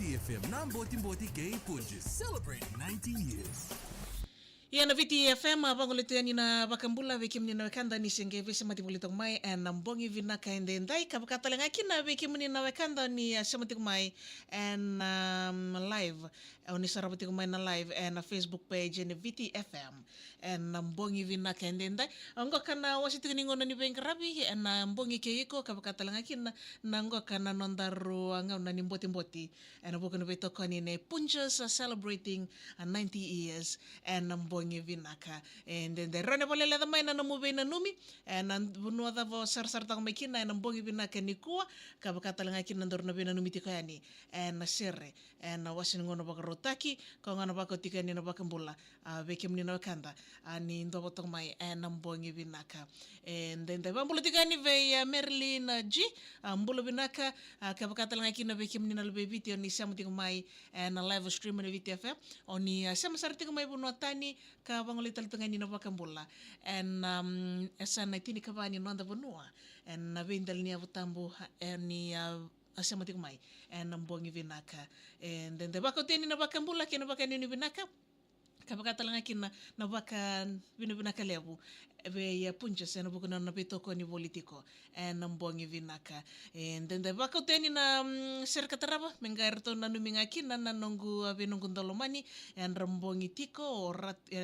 VT FM na Mboti Gay Punches, celebrating 19 years. Yana VT FM abanguleteani na bakambula vekimni na wekanda ni senge vese matibulitong mai na mbongi vina kaende ndai kabakatalanga kina vekimni na wekanda ni sematik mai and live oni sarabatik mai na live and Facebook page ni VT FM and mbongi vina kaende ndai ngo kana wasitik ni ngona ni bengrabi and mbongi keiko kabakatalanga kina na ngo kana nondaru ngauna ni mboti and bokano betokani ne Punches celebrating 90 years and mbongi vinaka and then the rone bolela da mai na move na numi and bunua da vo sar ta makina na mbongi vinaka ni kuwa kabakatalanga kina ndor na bina numi tikani and sere and wasin ngono bakarotaki ko ngana bakotika ni na bakambula bekemni na kanda ani ndo botong mai and mbongi vinaka and then the bambulo tikani ve Merlin G mbulo vinaka kabakatalanga kina bekemni na lbebiti oni samutik mai and live stream na VTFM oni sama tik mai bunua tani ka bangulital tengani na bakambula and esa na tini kabani no anda bonua and na vendal ni abutambu ni asematik mai and mbongi vinaka and then the bakoteni na bakambula kina bakani ni vinaka kabakatalanga kina na baka vinaka lebu ve ya Punches na bukuna na bitoko ni politiko and mbongi vinaka and then the bakoteni na serkataraba mengarto na numinga kina na nongu abenongu ndolomani and mbongi tiko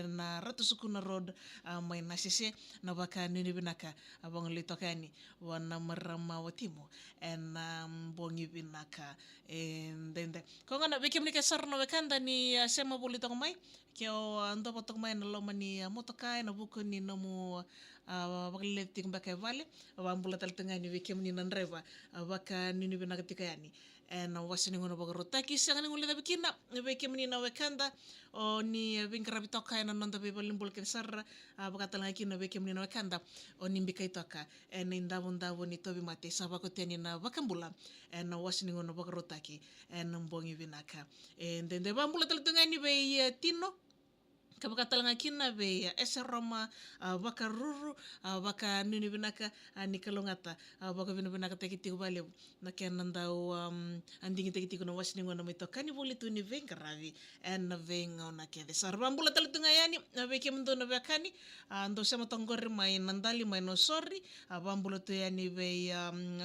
na ratusukuna road mai na sese na baka ni vinaka abang litokani wana marama watimo and mbongi vinaka and then the kongana bekimnika sarno bekanda ni sema politiko mai kyo ando potok mai na lomani motokai na buku ni namu bakaletik baka vale bambula tal tengani bekemni nan reva baka nini bina ketika yani and wasini ngono bagarotaki sangani ngule bikina bekemni na wekanda o ni binkrabi toka na nonda be balimbul ke sar bakatala kina bekemni na wekanda o ni bikai toka and indabunda ni tobi mate sabako teni na bakambula and wasini ngono bagarotaki and mbongi binaka and then the bambula tal tengani be tino kabakatalanga kina be esa Roma baka ruru baka nini binaka ni kalongata baka binaka tekiti bale na kenanda andingi tekiti kuna wasni ngona mitokani bolitu ni vengravi and venga na kede sarbambula talutunga yani beke mndo na bakani ndo sema tongori mai nandali mai no sorry bambula tu yani be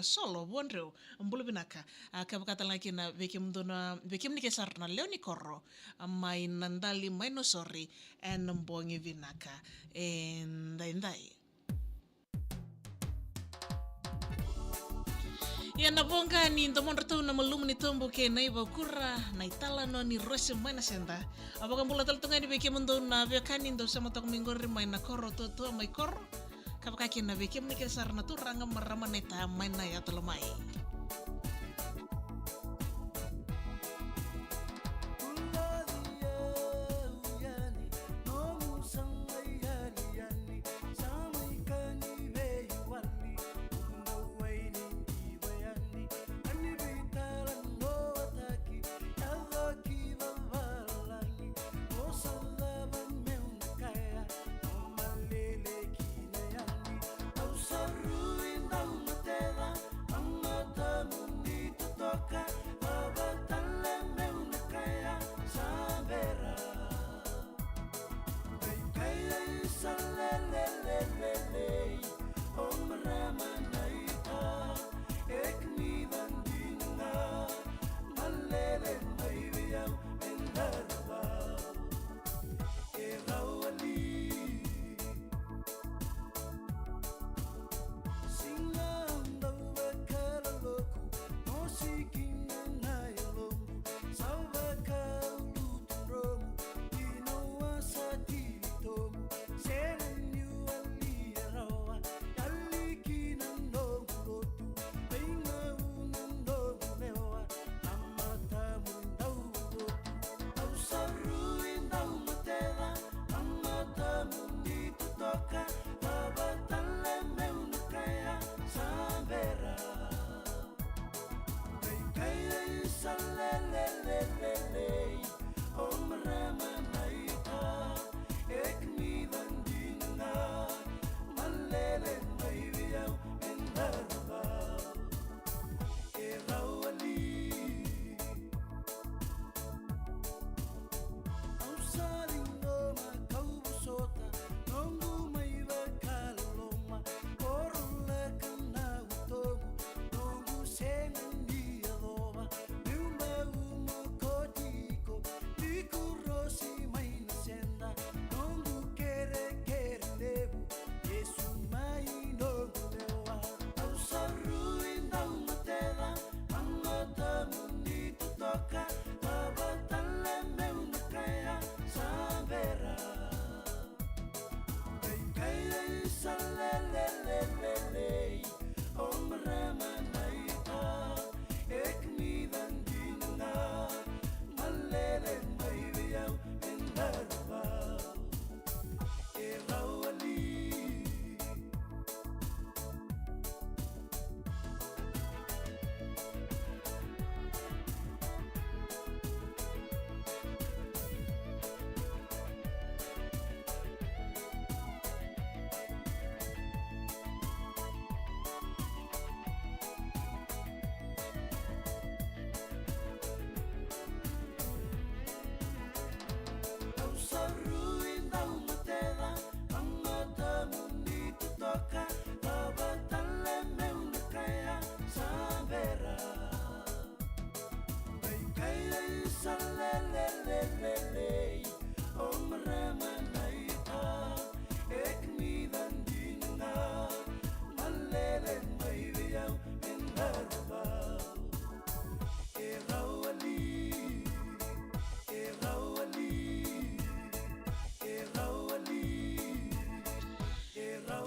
solo bonreo mbulu binaka kabakatalanga kina beke mndo na beke mnike sarna leo ni korro mai nandali mai no sorry and mbongi vinaka and ndai ya nabonga ni ndomondo tu na malumu ni tombo ke na iba kura na itala no ni rose mana senda abaka mbula taltunga ni beke mundo na bekani ndo sama tok mingori mai na korro to mai korro kabaka kina beke mnike sarna tu ranga marama neta mai na ya tolomai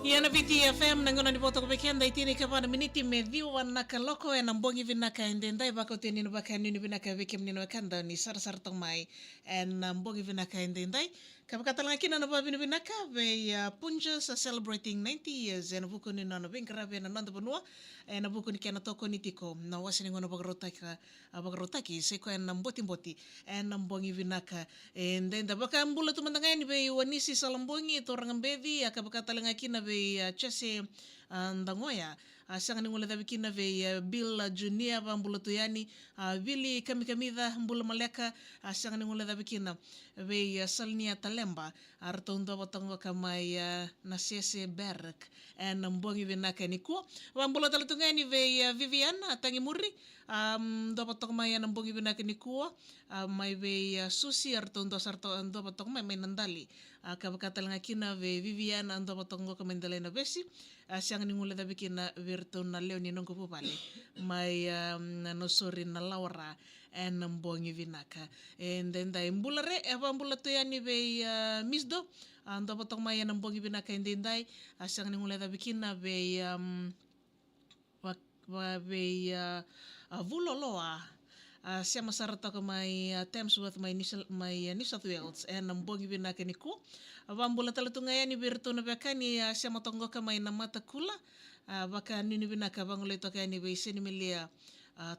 Yana VTFM nangona ni boto kubekenda itini kapana miniti medhiwa naka loko na mbongi vinaka endendai bako teni no baka nini vinaka vekem nino wakanda ni sar tong mai na mbongi vinaka endendai kapakatalanga kina na babini vinaka ve Punjas celebrating 90 years na buku ni no bengara ve na nanda bonua na buku ni kana toko ni tiko na wasini ngono bagarotaki seko na mboti na mbongi vinaka endenda baka mbula tumandanga ni ve wanisi salambongi torangambedi akapakatalanga kina ve chese ndangoya sanga ngule da bikina ve Bill Junior bambula tuyani Billy kamikamida mbula maleka sanga ngule da bikina ve Salnia Talemba artondo botongo kamai nasese Berk en mbongi vinaka niko bambula talutungani ve Viviana Tangimuri ndo botongo mai na mbongi vinaka niko mai ve Susi artondo sarto ndo botongo mai nandali kabakatalanga kina ve Viviana ndo botongo kamendele na besi siang ngule da bikina virtu na leo ni nongo pupale mai no sori na Laura en mbongi vinaka and then da mbulare eva mbulato yani ve misdo ando potong mai en mbongi vinaka endendai siang ngule da bikina ve ve vuloloa siama sarata ko mai Thamesworth mai New South Wales en mbongi vinaka niku vambula talatunga yani virtu na bekani siama tongo ka mai na mata kula baka nini vinaka bangule toka yani ve senimilia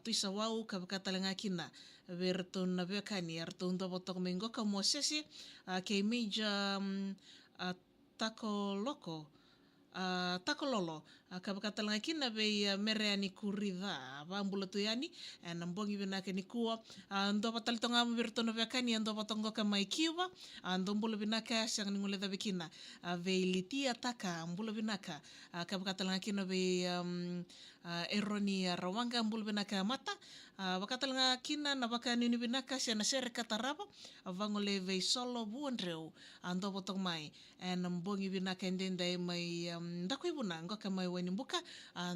tuisa wau ka bakatalanga kina virtu na bekani artu ndo botok mengo ka mosesi ke meja takololo kabakatalanga kina ve mereani kurida bambula tu yani na mbongi vinaka nikua ndo batalitonga virtu na bekani ndo botongo ka mai kiwa ndo mbula vinaka siang ngule da bikina ve litia taka mbula vinaka kabakatalanga kina ve eroni rawanga mbula vinaka mata bakatalanga kina na baka nini vinaka siana sere kataraba vangole ve solo buondreu ndo botong mai na mbongi vinaka endenda mai ndakuibuna ngoka mai wani mbuka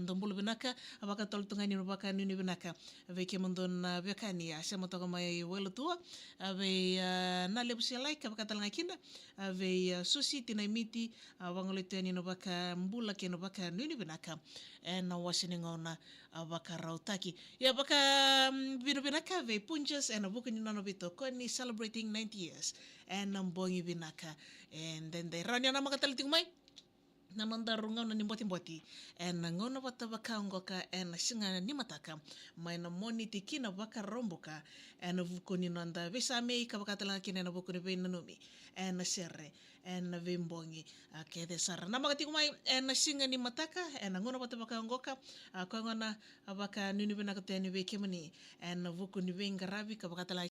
ndo mbula vinaka bakatoltungani no baka nini vinaka ve kemondon bekani asema toka mai welo tua ve na lebusia like bakatalanga kina ve Susi tinaimiti vangole tani no baka mbula ke no baka nini vinaka na wasini ngona baka rautaki ya baka vino vinaka ve Punjas and buku ni nono bito koni celebrating 90 years and mbongi vinaka and then they ranya na makataliting mai na mandarunga na nimboti and ngono bata baka ngoka and singa ni mataka mai na moni tikina baka romboka and buku ni nanda besame ka baka talanga kina na buku ni be nanumi and serre and vimbongi kede sara na makatiku mai and singa ni mataka and ngono bata baka ngoka ko ngona baka nini bina kateni be kemani and buku ni be ngarabi ka baka